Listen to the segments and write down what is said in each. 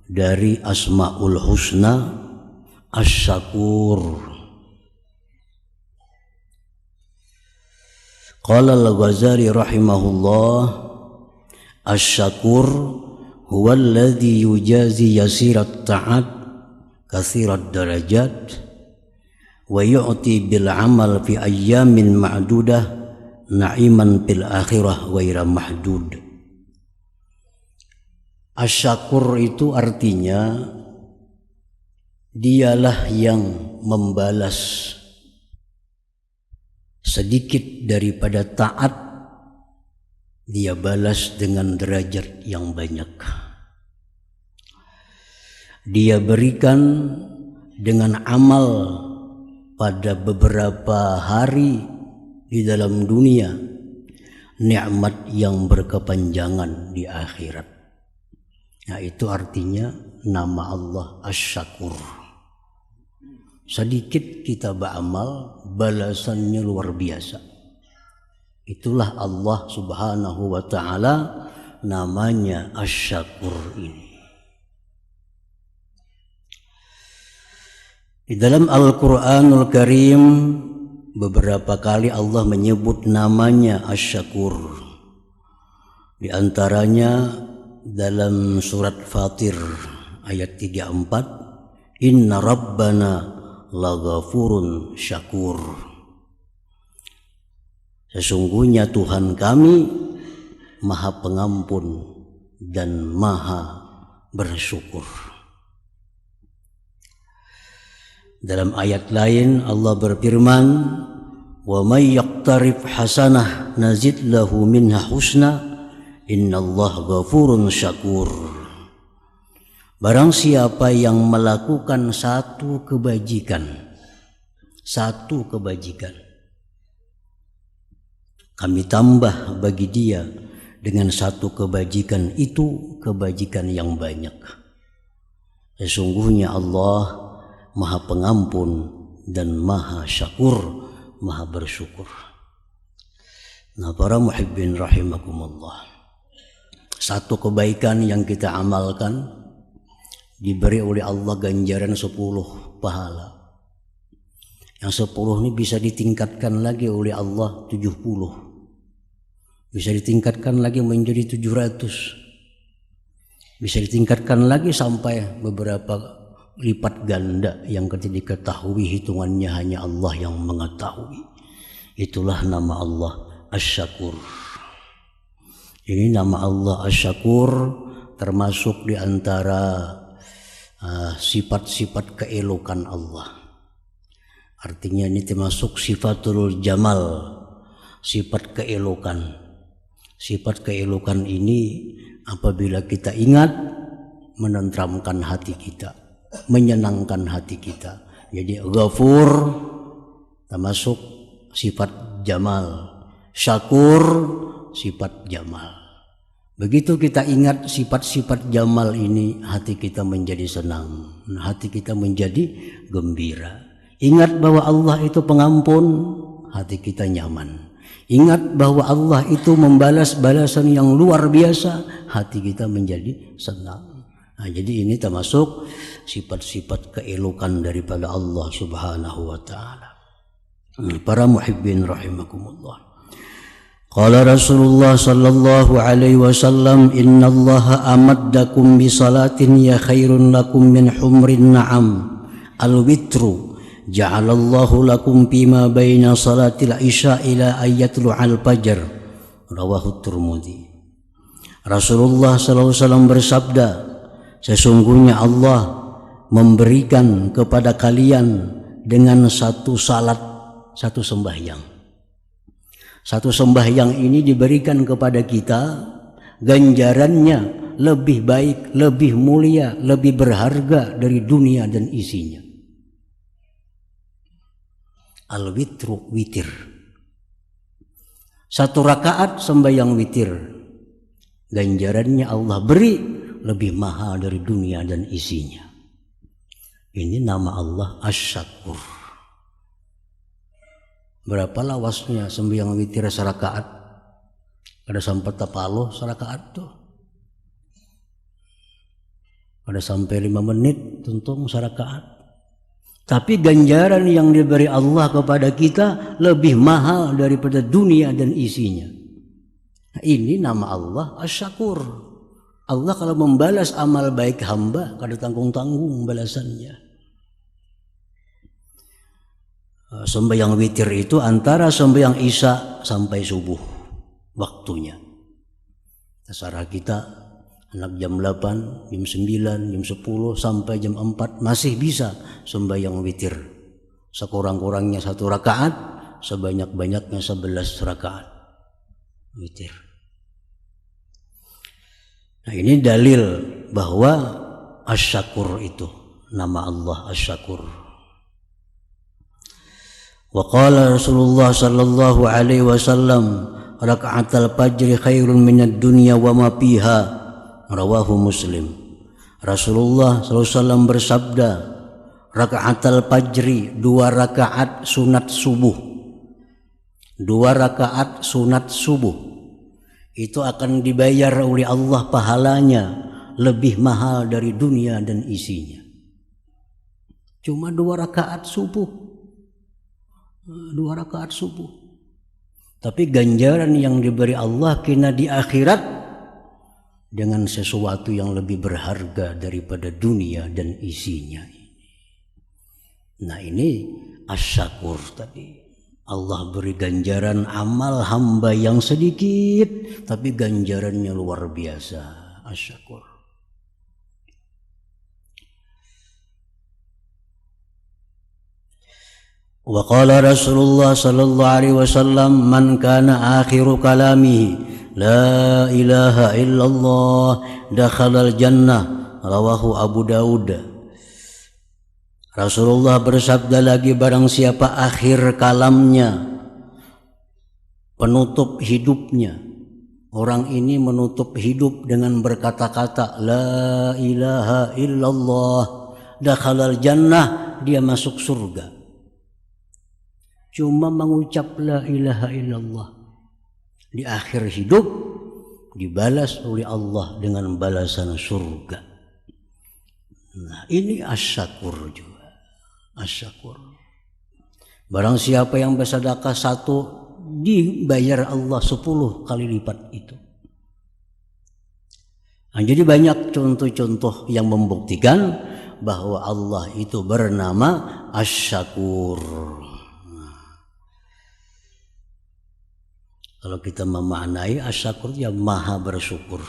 dari Asmaul Husna Asy-Syakur. Qala Al-Ghazali rahimahullah, Asy-Syakur huwa alladhi yujazi yasirat ta'at katsirat darajat wa yu'ti bil amal fi ayyamin ma'dudah na'iman fil akhirah ghaira mahdud. Asy-Syakur itu artinya dialah yang membalas sedikit daripada taat, dia balas dengan derajat yang banyak. Dia berikan dengan amal pada beberapa hari di dalam dunia nikmat yang berkepanjangan di akhirat. Nah, itu artinya nama Allah Asy-Syakur. Sedikit kita beramal, balasannya luar biasa. Itulah Allah Subhanahu wa ta'ala, namanya Asy-Syakur ini. Di dalam Al-Quranul Karim beberapa kali Allah menyebut namanya Asy-Syakur. Di antaranya dalam surat Fatir ayat 34, Inna Rabbana laghafurun syakur. Sesungguhnya Tuhan kami Maha Pengampun dan Maha Bersyukur. Dalam ayat lain Allah berfirman, wa may yaqtarif hasanah nazid lahu minha husna innallaha ghafurun syakur. Barang siapa yang melakukan satu kebajikan, kami tambah bagi dia dengan satu kebajikan itu kebajikan yang banyak. Sesungguhnya Allah Maha Pengampun dan Maha Syakur, Maha Bersyukur. Nah, para muhibbin rahimakumullah, satu kebaikan yang kita amalkan diberi oleh Allah ganjaran 10 pahala. Yang 10 ini bisa ditingkatkan lagi oleh Allah 70. Bisa ditingkatkan lagi menjadi 700. Bisa ditingkatkan lagi sampai beberapa lipat ganda yang ketika diketahui hitungannya hanya Allah yang mengetahui. Itulah nama Allah Asy-Syakur. Ini nama Allah Asy-Syakur termasuk di antara sifat-sifat keelokan Allah. Artinya ini termasuk sifatul jamal, sifat keelokan. Sifat keelokan ini apabila kita ingat menenteramkan hati kita, menyenangkan hati kita. Jadi Ghafur termasuk sifat jamal, Syakur sifat jamal. Begitu kita ingat sifat-sifat jamal ini, hati kita menjadi senang, hati kita menjadi gembira. Ingat bahwa Allah itu pengampun, hati kita nyaman. Ingat bahwa Allah itu membalas balasan yang luar biasa, hati kita menjadi senang. Nah, jadi ini termasuk sifat-sifat keelokan daripada Allah Subhanahu wa ta'ala. Para muhibbin rahimakumullah. Qala Rasulullah sallallahu alaihi wasallam, innallaha amaddakum bi salatin ya khairun lakum min humrin na'am al-witru ja'alallahu lakum bima baina salatil isya ila ayyatul al-fajr. Rawahu Tirmidzi. Rasulullah sallallahu alaihi wasallam bersabda, sesungguhnya Allah memberikan kepada kalian dengan satu salat, satu sembahyang. Satu sembahyang ini diberikan kepada kita, ganjarannya lebih baik, lebih mulia, lebih berharga dari dunia dan isinya. Al-witru, witir. Satu rakaat sembahyang witir, ganjarannya Allah beri lebih mahal dari dunia dan isinya. Ini nama Allah Asy-Syakur. Berapa lawasnya sembahyang witir serakaat? Ada sampai tapalo serakaat tuh. Pada sampai 5 menit tuntung sarakaat. Tapi ganjaran yang diberi Allah kepada kita lebih mahal daripada dunia dan isinya. Nah, ini nama Allah Asy-Syakur. Allah kalau membalas amal baik hamba, kada tanggung-tanggung balasannya. Sembahyang witir itu antara sembahyang Isya sampai subuh waktunya. Terserah kita, anak jam 8, jam 9, jam 10 sampai jam 4 masih bisa sembahyang witir. Sekurang-kurangnya 1 rakaat, sebanyak-banyaknya 11 rakaat witir. Nah, ini dalil bahwa Asy-Syakur itu nama Allah Asy-Syakur. Wa qala Rasulullah sallallahu alaihi wasallam raka'atul fajri khairun minad dunya wa ma fiha, rawahu Muslim. Rasulullah sallallahu alaihi wasallam bersabda, raka'atul fajri, 2 rakaat sunat subuh. 2 rakaat sunat subuh itu akan dibayar oleh Allah pahalanya lebih mahal dari dunia dan isinya. Cuma 2 rakaat subuh. 2 rakaat subuh. Tapi ganjaran yang diberi Allah kena di akhirat dengan sesuatu yang lebih berharga daripada dunia dan isinya. Nah, ini Asy-Syakur tadi. Allah beri ganjaran amal hamba yang sedikit, tapi ganjarannya luar biasa. Asy-Syakur. Wa qala Rasulullah sallallahu alaihi wasallam, man kana akhiru kalamihi la ilaha illallah dakhalal jannah, rawahu Abu Daud. Rasulullah bersabda lagi, barang siapa akhir kalamnya, penutup hidupnya, orang ini menutup hidup dengan berkata-kata la ilaha illallah dakhalal jannah, dia masuk surga. Cuma mengucap la ilaha illallah, di akhir hidup dibalas oleh Allah dengan balasan surga. Nah, ini Asy-Syakur juga. Asy-Syakur. Barang siapa yang bersedekah 1, dibayar Allah 10 kali lipat itu. Nah, jadi banyak contoh-contoh yang membuktikan bahwa Allah itu bernama Asy-Syakur. Kalau kita memaknai Asy-Syakur, ya maha bersyukur.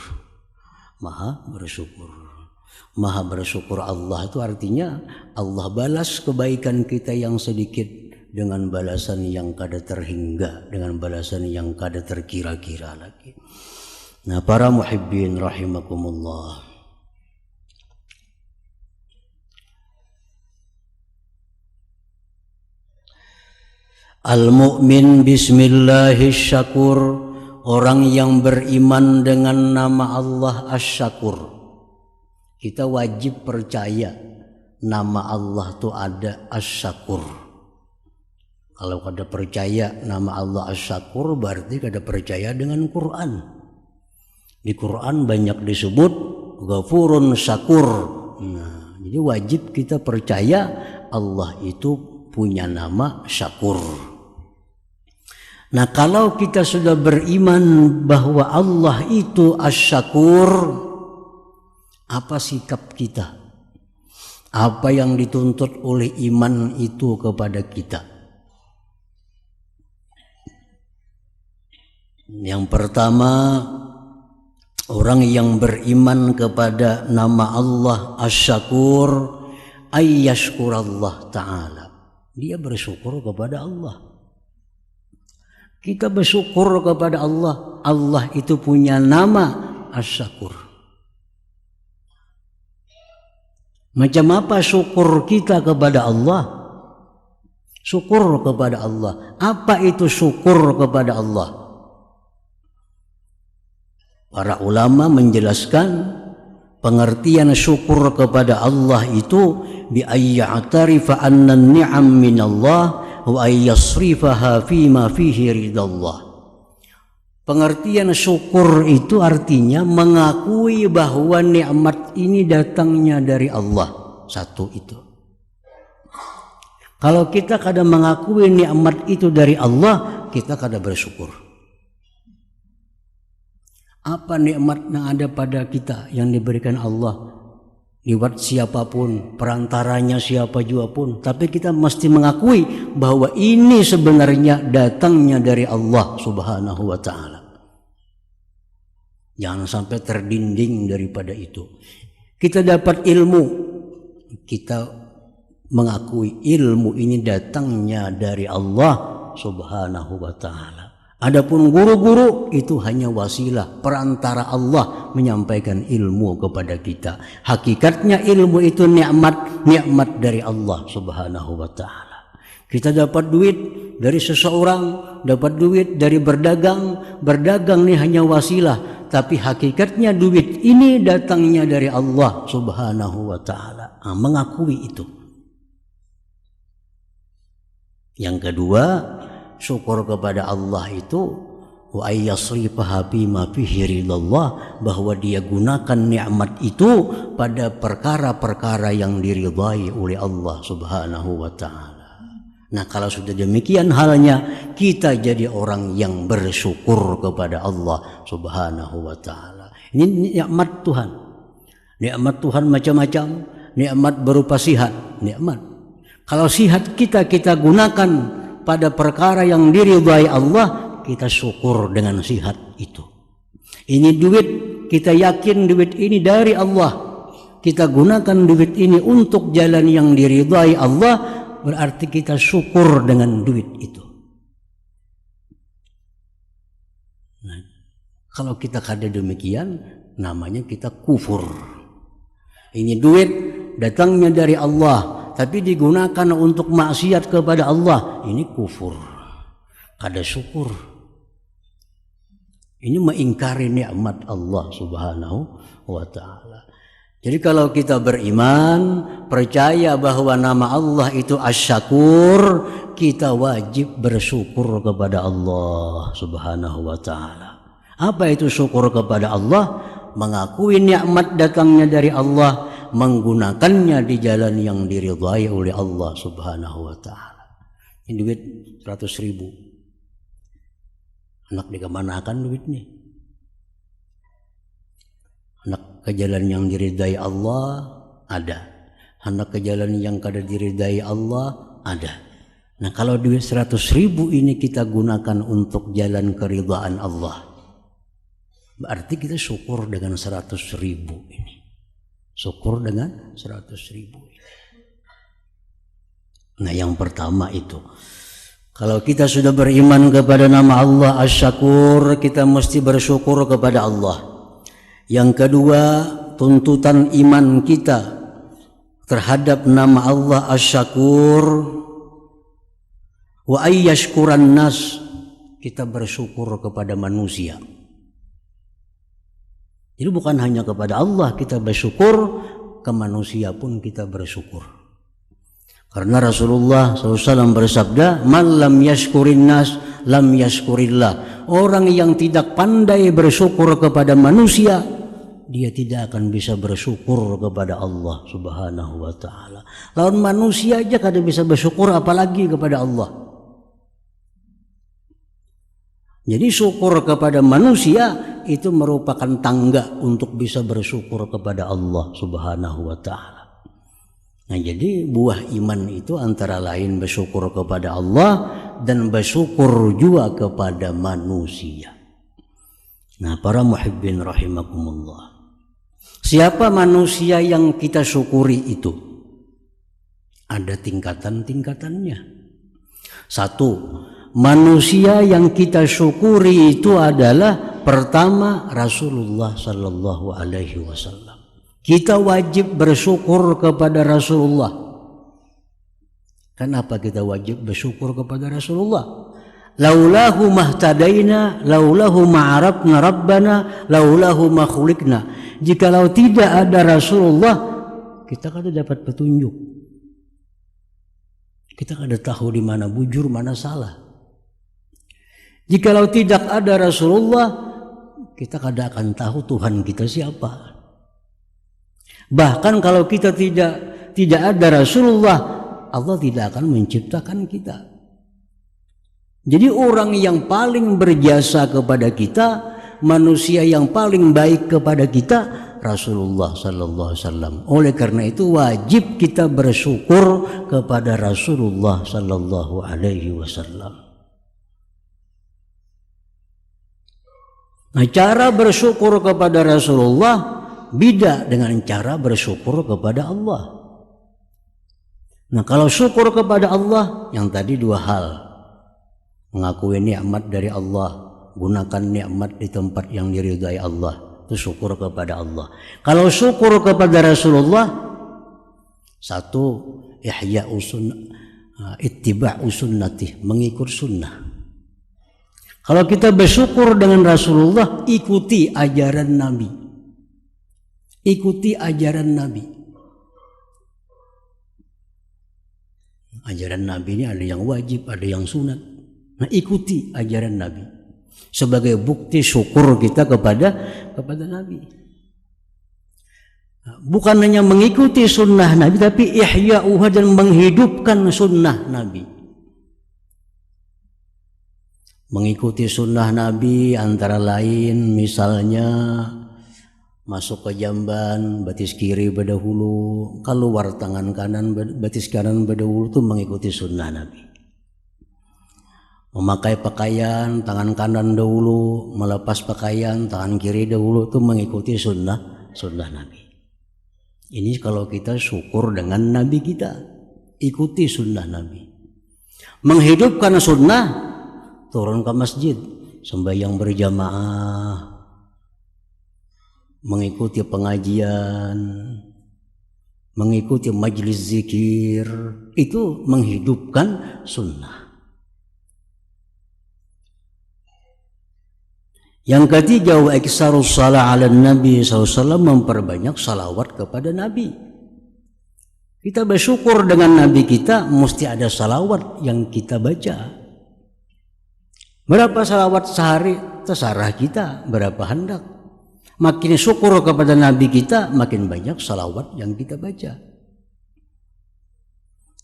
Maha bersyukur. Maha bersyukur Allah itu artinya Allah balas kebaikan kita yang sedikit dengan balasan yang kada terhingga, dengan balasan yang kada terkira-kira lagi. Nah, para muhibbin rahimakumullah. Al-mu'min bismillahis-syakur, orang yang beriman dengan nama Allah Asy-Syakur. Kita wajib percaya nama Allah itu ada Asy-Syakur. Kalau kada percaya nama Allah Asy-Syakur, berarti kada percaya dengan Quran. Di Quran banyak disebut Ghafurun Syakur. Nah, jadi wajib kita percaya Allah itu punya nama Syakur. Nah, kalau kita sudah beriman bahwa Allah itu Asy-Syakur, apa sikap kita? Apa yang dituntut oleh iman itu kepada kita? Yang pertama, orang yang beriman kepada nama Allah Asy-Syakur, ayyashkurallah ta'ala. Dia bersyukur kepada Allah. Kita bersyukur kepada Allah. Allah itu punya nama Asy-Syakur. Macam apa syukur kita kepada Allah? Syukur kepada Allah. Apa itu syukur kepada Allah? Para ulama menjelaskan pengertian syukur kepada Allah itu bi ayya'tarifa anna an-ni'am min Allah wa ayyasrifaha fima fihi ridallah. Pengertian syukur itu artinya mengakui bahwa nikmat ini datangnya dari Allah. Satu itu. Kalau kita kadang mengakui nikmat itu dari Allah, kita kadang bersyukur. Apa nikmat yang ada pada kita yang diberikan Allah? Lewat siapapun, perantaranya siapa juga pun. Tapi kita mesti mengakui bahwa ini sebenarnya datangnya dari Allah Subhanahu wa ta'ala. Jangan sampai terdinding daripada itu. Kita dapat ilmu, kita mengakui ilmu ini datangnya dari Allah Subhanahu wa ta'ala. Adapun guru-guru itu hanya wasilah, perantara Allah menyampaikan ilmu kepada kita. Hakikatnya ilmu itu nikmat dari Allah Subhanahu wa ta'ala. Kita dapat duit dari seseorang, dapat duit dari berdagang. Berdagang ini hanya wasilah, tapi hakikatnya duit ini datangnya dari Allah Subhanahu wa ta'ala. Mengakui itu. Yang kedua, syukur kepada Allah itu wa ayyasrifaha bima fihi ridallah, bahwa dia gunakan nikmat itu pada perkara-perkara yang diridhai oleh Allah Subhanahu wa ta'ala. Nah, kalau sudah demikian halnya, kita jadi orang yang bersyukur kepada Allah Subhanahu wa ta'ala. Ini nikmat Tuhan. Nikmat Tuhan macam-macam. Nikmat berupa sihat, nikmat. Kalau sihat kita gunakan pada perkara yang diridhai Allah, kita syukur dengan sihat itu. Ini duit, kita yakin duit ini dari Allah. Kita gunakan duit ini untuk jalan yang diridhai Allah, berarti kita syukur dengan duit itu. Nah, kalau kita kada demikian, namanya kita kufur. Ini duit datangnya dari Allah, tapi digunakan untuk maksiat kepada Allah, ini kufur. Kada syukur. Ini mengingkari nikmat Allah Subhanahu wa ta'ala. Jadi kalau kita beriman, percaya bahwa nama Allah itu Asy-Syakur, kita wajib bersyukur kepada Allah Subhanahu wa ta'ala. Apa itu syukur kepada Allah? Mengakui nikmat datangnya dari Allah, menggunakannya di jalan yang diridhai oleh Allah Subhanahu wa ta'ala. Ini duit 100.000. Anak dikemanakan duit nih? Anak ke jalan yang diridhai Allah ada. Anak ke jalan yang kada diridhai Allah ada. Nah, kalau duit 100.000 ini kita gunakan untuk jalan keridhaan Allah, berarti kita syukur dengan 100.000 ini. Syukur dengan 100.000. Nah, yang pertama itu, kalau kita sudah beriman kepada nama Allah Asy-Syakur, kita mesti bersyukur kepada Allah. Yang kedua, tuntutan iman kita terhadap nama Allah Asy-Syakur, wa ayyashkuran nas, kita bersyukur kepada manusia. Jadi bukan hanya kepada Allah kita bersyukur, ke manusia pun kita bersyukur. Karena Rasulullah SAW bersabda, "Man lam yashkurin nas, lam yashkurillah." Orang yang tidak pandai bersyukur kepada manusia, dia tidak akan bisa bersyukur kepada Allah Subhanahu wa ta'ala. Lawan manusia aja kada bisa bersyukur, apalagi kepada Allah. Jadi syukur kepada manusia itu merupakan tangga untuk bisa bersyukur kepada Allah Subhanahu wa ta'ala. Nah, jadi buah iman itu antara lain bersyukur kepada Allah dan bersyukur juga kepada manusia. Nah, para muhibbin rahimakumullah, siapa manusia yang kita syukuri itu? Ada tingkatan-tingkatannya. Satu, manusia yang kita syukuri itu adalah pertama Rasulullah sallallahu alaihi wasallam. Kita wajib bersyukur kepada Rasulullah. Kenapa kita wajib bersyukur kepada Rasulullah? Laulahu mahtadaina, laulahu ma'arabna rabbana, laulahu makhulikna. Jikalau tidak ada Rasulullah, kita kada dapat petunjuk. Kita kada tahu di mana bujur, mana salah. Jikalau tidak ada Rasulullah, kita tidak akan tahu Tuhan kita siapa. Bahkan kalau kita tidak ada Rasulullah, Allah tidak akan menciptakan kita. Jadi orang yang paling berjasa kepada kita, manusia yang paling baik kepada kita, Rasulullah sallallahu alaihi wasallam. Oleh karena itu wajib kita bersyukur kepada Rasulullah sallallahu alaihi wasallam. Nah, cara bersyukur kepada Rasulullah beda dengan cara bersyukur kepada Allah. Nah, kalau syukur kepada Allah yang tadi dua hal. Mengakui nikmat dari Allah, gunakan nikmat di tempat yang diridai Allah, itu syukur kepada Allah. Kalau syukur kepada Rasulullah, satu, ihya'u sunnah, ittiba'u sunnatih, mengikut sunnah. Kalau kita bersyukur dengan Rasulullah, ikuti ajaran Nabi. Ikuti ajaran Nabi. Ajaran Nabi ini ada yang wajib, ada yang sunat. Nah, ikuti ajaran Nabi sebagai bukti syukur kita kepada Nabi. Bukan hanya mengikuti sunnah Nabi, tapi ihya'uha, dan menghidupkan sunnah Nabi. Mengikuti sunnah Nabi antara lain misalnya masuk ke jamban, batis kiri berdahulu, keluar tangan kanan, batis kanan berdahulu, itu mengikuti sunnah Nabi. Memakai pakaian, tangan kanan dahulu, melepas pakaian, tangan kiri dahulu, itu mengikuti sunnah Nabi. Ini kalau kita syukur dengan Nabi kita, ikuti sunnah Nabi. Menghidupkan sunnah, turun ke masjid, sembahyang berjamaah, mengikuti pengajian, mengikuti majelis zikir, itu menghidupkan sunnah. Yang ketiga, wa iksarus shalah ala Nabi SAW, memperbanyak salawat kepada Nabi. Kita bersyukur dengan Nabi kita, mesti ada salawat yang kita baca. Berapa salawat sehari terserah kita, berapa hendak. Makin syukur kepada Nabi kita, makin banyak salawat yang kita baca.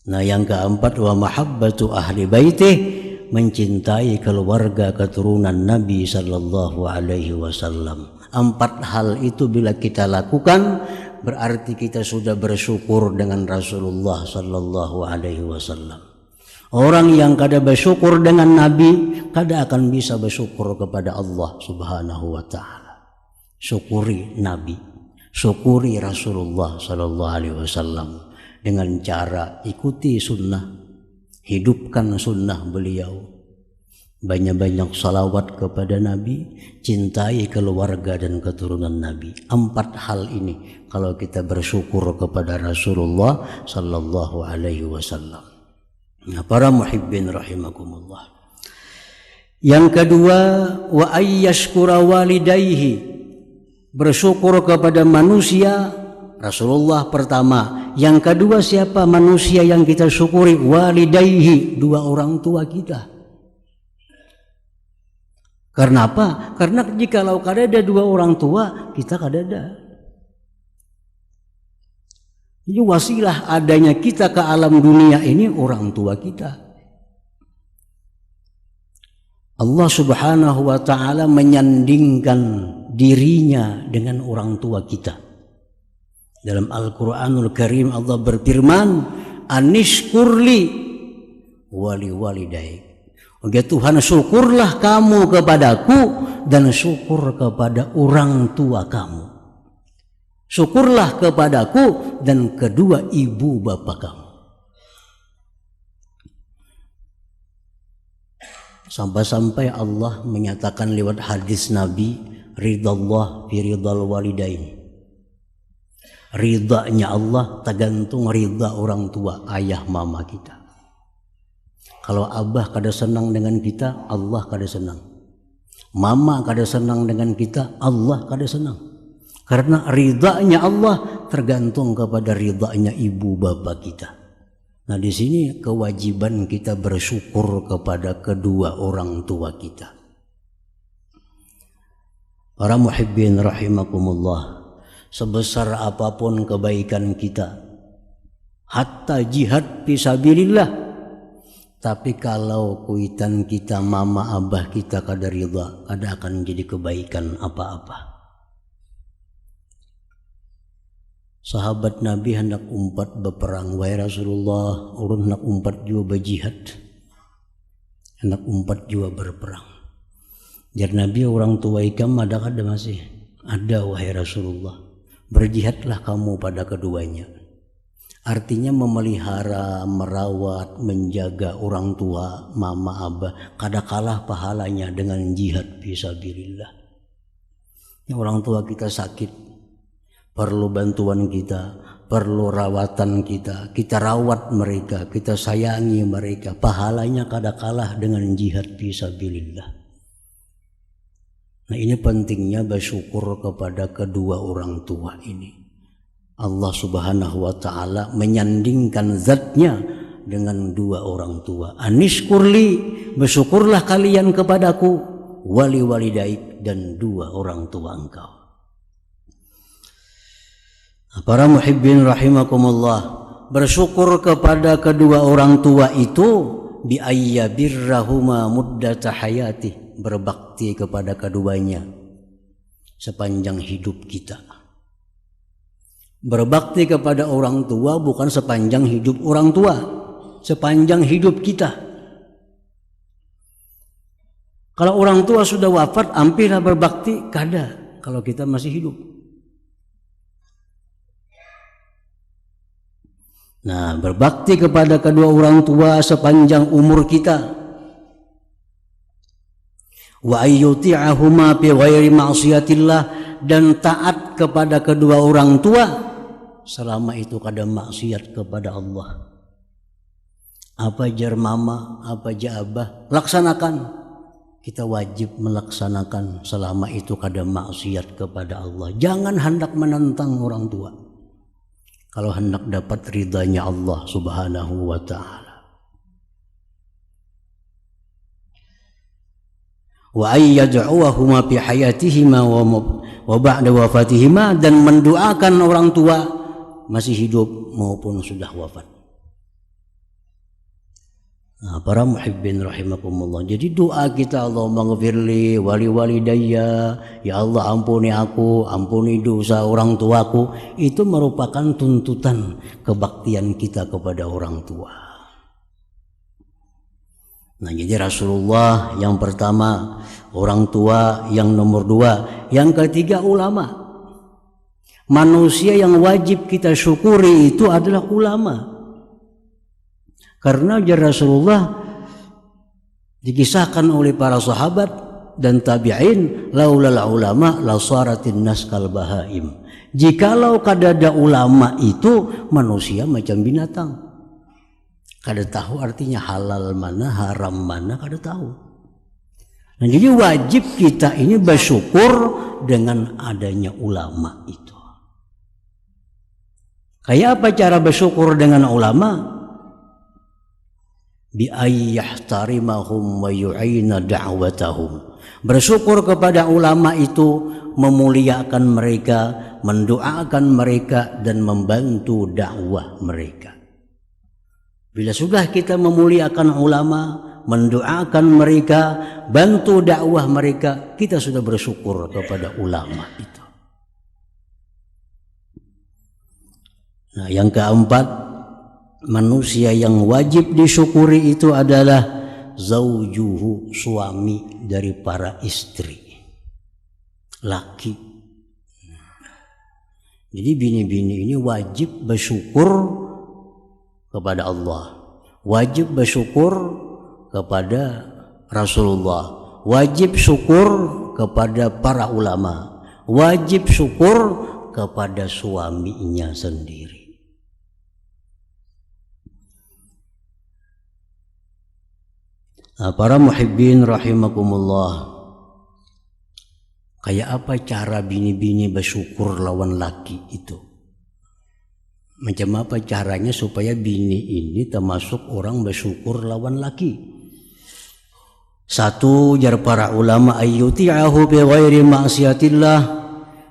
Nah, yang keempat, wa mahabbatu ahli baitih, mencintai keluarga keturunan Nabi sallallahu alaihi wasallam. 4 hal itu bila kita lakukan, berarti kita sudah bersyukur dengan Rasulullah sallallahu alaihi wasallam. Orang yang kada bersyukur dengan Nabi, kada akan bisa bersyukur kepada Allah subhanahu wa ta'ala. Syukuri Nabi, syukuri Rasulullah sallallahu alaihi wasallam dengan cara ikuti sunnah, hidupkan sunnah beliau, banyak-banyak salawat kepada Nabi, cintai keluarga dan keturunan Nabi. 4 hal ini kalau kita bersyukur kepada Rasulullah sallallahu alaihi wasallam. Nah, para muhibbin rahimakumullah. Yang kedua, wa ayyashkura walidayhi, bersyukur kepada manusia. Rasulullah pertama. Yang kedua, siapa manusia yang kita syukuri? Walidayhi, 2 orang tua kita. Karena apa? Karena jikalau kada ada 2 orang tua, kita kada ada. Jadi wasilah adanya kita ke alam dunia ini orang tua kita. Allah subhanahu wa ta'ala menyandingkan dirinya dengan orang tua kita. Dalam Al-Quranul Karim Allah berfirman, anishkurli wali walidaik. Oke, Tuhan, syukurlah kamu kepadaku dan syukur kepada orang tua kamu. Syukurlah kepadaku dan kedua ibu bapa kamu. Sampai-sampai Allah menyatakan lewat hadis Nabi, ridallah fi ridal walidain. Ridanya Allah tergantung ridha orang tua, ayah mama kita. Kalau abah kada senang dengan kita, Allah kada senang. Mama kada senang dengan kita, Allah kada senang. Karena ridhanya Allah tergantung kepada ridhanya ibu bapa kita. Nah, di sini kewajiban kita bersyukur kepada kedua orang tua kita. Para muhibbin rahimakumullah, sebesar apapun kebaikan kita, hatta jihad fisabilillah, tapi kalau kuitan kita mama abah kita kada ridha, kada akan jadi kebaikan apa-apa. Sahabat Nabi hendak umpat berperang, wahai Rasulullah, urun hendak umpat juga berjihad, hendak umpat juga berperang. Jar Nabi, orang tua ikam ada masih? Ada wahai Rasulullah. Berjihadlah kamu pada keduanya. Artinya memelihara, merawat, menjaga orang tua, mama, abah, kada kalah pahalanya dengan jihad fisabilillah. Orang tua kita sakit, perlu bantuan kita, perlu rawatan kita rawat mereka, kita sayangi mereka, pahalanya kada kalah dengan jihad fisabilillah. Nah, ini pentingnya bersyukur kepada kedua orang tua ini. Allah Subhanahu wa ta'ala menyandingkan zatnya dengan dua orang tua. Anishkurli, bersyukurlah kalian kepadaku, wali walidaik, dan dua orang tua engkau. Para muhibbin rahimakumullah, bersyukur kepada kedua orang tua itu bi ayyabirrahuma muddata hayatih, berbakti kepada keduanya sepanjang hidup kita. Berbakti kepada orang tua bukan sepanjang hidup orang tua, sepanjang hidup kita. Kalau orang tua sudah wafat, hampirlah berbakti, kada kalau kita masih hidup. Nah, berbakti kepada kedua orang tua sepanjang umur kita. Wa ayyuti'ahuma bi ghairi ma'siyatillah, dan taat kepada kedua orang tua selama itu kada maksiat kepada Allah. Apa jar mama, apa jar abah, laksanakan. Kita wajib melaksanakan selama itu kada maksiat kepada Allah. Jangan hendak menentang orang tua kalau hendak dapat ridhanya Allah Subhanahu wa ta'ala. Wa ayyad'uhuma fi hayatihima wa ba'da wafatihima, dan mendoakan orang tua masih hidup maupun sudah wafat. Nah, para muhibbin rahimakumullah, jadi doa kita, Allahumma ghfirli wali walidayya, ya Allah ampuni aku, ampuni dosa orang tuaku, itu merupakan tuntutan kebaktian kita kepada orang tua. Nah, jadi Rasulullah yang pertama, orang tua yang nomor dua, yang ketiga ulama. Manusia yang wajib kita syukuri itu adalah ulama. Karena Rasulullah dikisahkan oleh para sahabat dan tabi'in, laulal ulama la saratin nas kal bahaim. Jikalau kada ada ulama itu, manusia macam binatang. Kada tahu artinya halal mana, haram mana, kada tahu. Nah, jadi wajib kita ini bersyukur dengan adanya ulama itu. Kayak apa cara bersyukur dengan ulama? Bi ayyahtarimahum wa yu'ina da'watahum. Bersyukur kepada ulama itu memuliakan mereka, mendoakan mereka, dan membantu dakwah mereka. Bila sudah kita memuliakan ulama, mendoakan mereka, bantu dakwah mereka, kita sudah bersyukur kepada ulama itu. Nah, yang keempat, manusia yang wajib disyukuri itu adalah zaujuhu, suami dari para istri, laki. Jadi bini-bini ini wajib bersyukur kepada Allah, wajib bersyukur kepada Rasulullah, wajib syukur kepada para ulama, wajib syukur kepada suaminya sendiri. Nah, para muhibbin rahimakumullah, kayak apa cara bini-bini bersyukur lawan laki itu? Macam apa caranya supaya bini ini termasuk orang bersyukur lawan laki? Satu, jar para ulama, ayyuti'ahu bi ghairi ma'siyatillah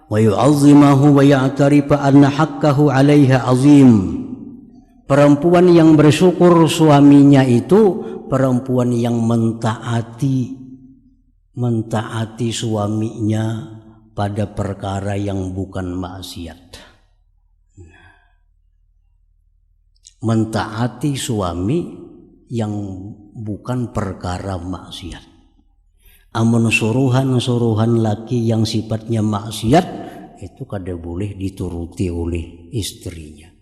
wa yu'azzimahu wa ya'tarifa anna haqqahu 'alaiha 'azim. Perempuan yang bersyukur suaminya itu perempuan yang mentaati suaminya pada perkara yang bukan maksiat. Mentaati suami yang bukan perkara maksiat. Amun suruhan laki yang sifatnya maksiat itu kada boleh dituruti oleh istrinya.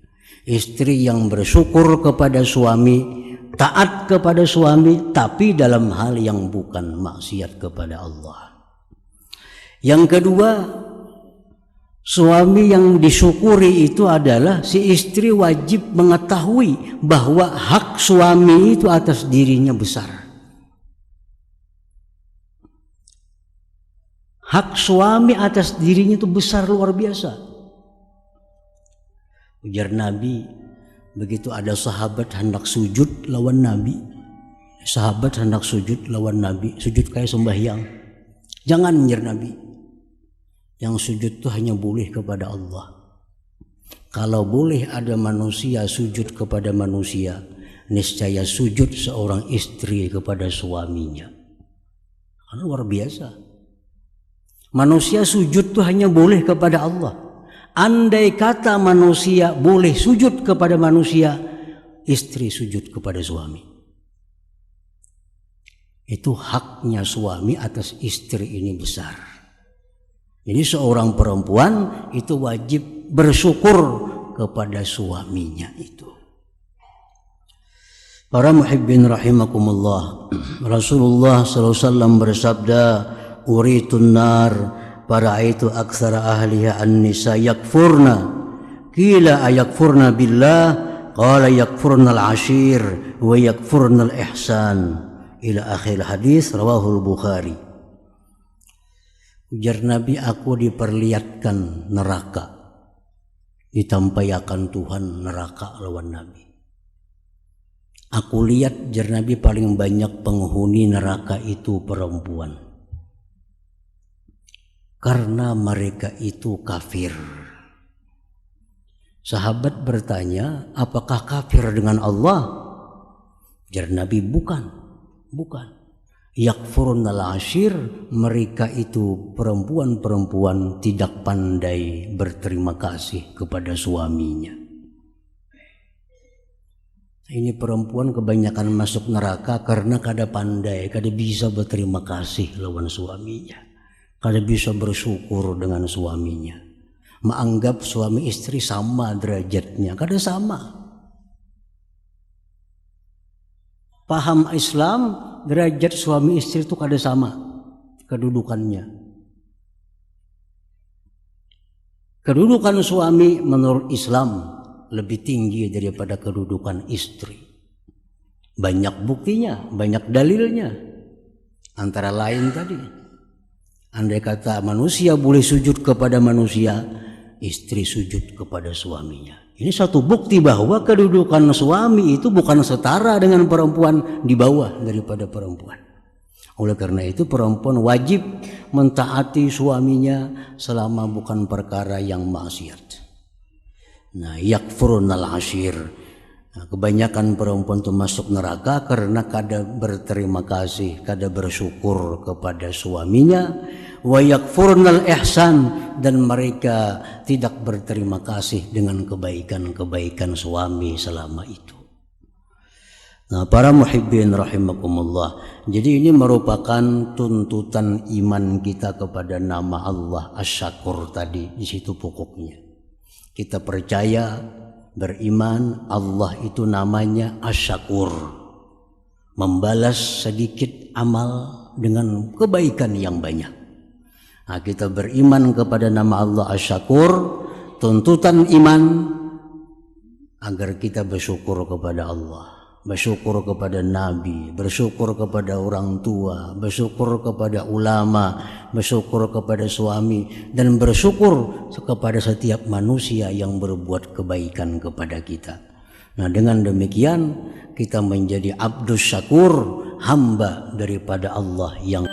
Istri yang bersyukur kepada suami, taat kepada suami, tapi dalam hal yang bukan maksiat kepada Allah. Yang kedua, suami yang disyukuri itu adalah si istri wajib mengetahui bahwa hak suami itu atas dirinya besar. Hak suami atas dirinya itu besar, luar biasa. Ujar Nabi, begitu ada sahabat hendak sujud lawan Nabi. Sahabat hendak sujud lawan Nabi, sujud kayak sembahyang. Jangan, ujar Nabi. Yang sujud itu hanya boleh kepada Allah. Kalau boleh ada manusia sujud kepada manusia, niscaya sujud seorang istri kepada suaminya. Karena luar biasa. Manusia sujud itu hanya boleh kepada Allah. Andai kata manusia boleh sujud kepada manusia, istri sujud kepada suami. Itu haknya suami atas istri ini besar. Jadi seorang perempuan itu wajib bersyukur kepada suaminya itu. Para muhibbin rahimakumullah, Rasulullah SAW bersabda, uritun nar para'aitu aktsara ahliha an-nisa yakfurna, qila ayakfurna billah, qala yakfurna al-ashir wa yakfurna al-ihsan, ila akhir hadis, rawahul Bukhari. Ujar Nabi, aku diperlihatkan neraka, ditampaikan Tuhan neraka lawan Nabi. Aku lihat, ujar Nabi, paling banyak penghuni neraka itu perempuan. Karena mereka itu kafir. Sahabat bertanya, apakah kafir dengan Allah? Ujar Nabi, bukan. Yakfurnal ashir, mereka itu perempuan-perempuan tidak pandai berterima kasih kepada suaminya. Ini perempuan kebanyakan masuk neraka karena kada pandai, kada bisa berterima kasih lawan suaminya. Kada bisa bersyukur dengan suaminya. Menganggap suami istri sama derajatnya, kada sama. Paham Islam, derajat suami istri itu kada sama kedudukannya. Kedudukan suami menurut Islam lebih tinggi daripada kedudukan istri. Banyak buktinya, banyak dalilnya. Antara lain tadi, andai kata manusia boleh sujud kepada manusia, istri sujud kepada suaminya. Ini satu bukti bahwa kedudukan suami itu bukan setara dengan perempuan, di bawah daripada perempuan. Oleh karena itu perempuan wajib mentaati suaminya selama bukan perkara yang maksiat. Nah, yakfurnal ashir. Nah, kebanyakan perempuan itu masuk neraka karena kada berterima kasih, kada bersyukur kepada suaminya. Wa yakfurnal ihsan, dan mereka tidak berterima kasih dengan kebaikan-kebaikan suami selama itu. Nah, para muhibbin rahimakumullah, jadi ini merupakan tuntutan iman kita kepada nama Allah Asy-Syakur tadi, di situ pokoknya. Kita percaya, beriman, Allah itu namanya Asy-Syakur, membalas sedikit amal dengan kebaikan yang banyak. Nah, kita beriman kepada nama Allah Asy-Syakur, tuntutan iman agar kita bersyukur kepada Allah, bersyukur kepada Nabi, bersyukur kepada orang tua, bersyukur kepada ulama, bersyukur kepada suami, dan bersyukur kepada setiap manusia yang berbuat kebaikan kepada kita. Nah, dengan demikian kita menjadi abdus syakur, hamba daripada Allah yang